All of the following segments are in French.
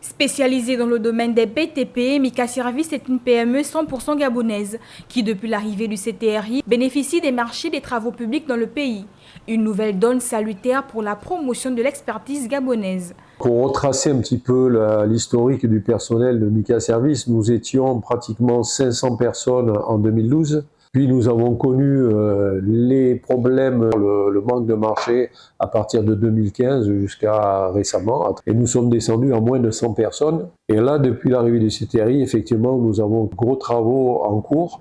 Spécialisée dans le domaine des BTP, Mika Service est une PME 100% gabonaise qui, depuis l'arrivée du CTRI, bénéficie des marchés des travaux publics dans le pays. Une nouvelle donne salutaire pour la promotion de l'expertise gabonaise. Pour retracer un petit peu l'historique du personnel de Mika Service, nous étions pratiquement 500 personnes en 2012. Puis nous avons connu les problèmes, le manque de marché à partir de 2015 jusqu'à récemment. Et nous sommes descendus à moins de 100 personnes. Et là, depuis l'arrivée du CTRI, effectivement, nous avons de gros travaux en cours.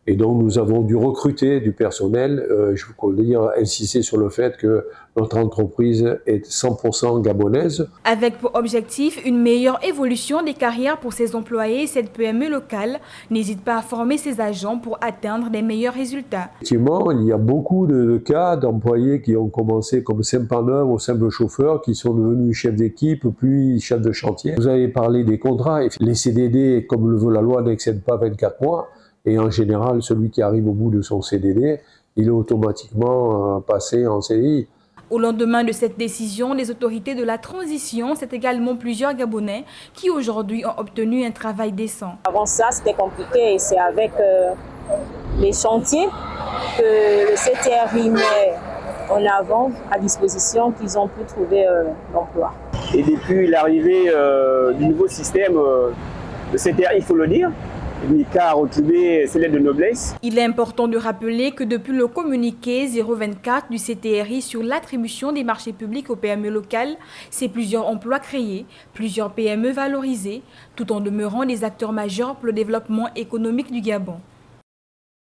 Et donc nous avons dû recruter du personnel. Je veux dire, insister sur le fait que notre entreprise est 100% gabonaise. Avec pour objectif une meilleure évolution des carrières pour ses employés, cette PME locale n'hésite pas à former ses agents pour atteindre des meilleurs résultats. Effectivement, il y a beaucoup de cas d'employés qui ont commencé comme simple-manœuvre ou simple chauffeur, qui sont devenus chefs d'équipe, puis chefs de chantier. Vous avez parlé des contrats. Les CDD, comme le veut la loi, n'excèdent pas 24 mois. Et en général, celui qui arrive au bout de son CDD, il est automatiquement passé en CDI. Au lendemain de cette décision, les autorités de la transition, c'est également plusieurs Gabonais qui aujourd'hui ont obtenu un travail décent. Avant ça, c'était compliqué et c'est avec les chantiers que le CTRI met en avant à disposition qu'ils ont pu trouver l'emploi. Et depuis l'arrivée du nouveau système, le CTRI, il faut le dire, Mika a retrouvé ses lettres de noblesse. Il est important de rappeler que depuis le communiqué 024 du CTRI sur l'attribution des marchés publics aux PME locales, c'est plusieurs emplois créés, plusieurs PME valorisés, tout en demeurant des acteurs majeurs pour le développement économique du Gabon.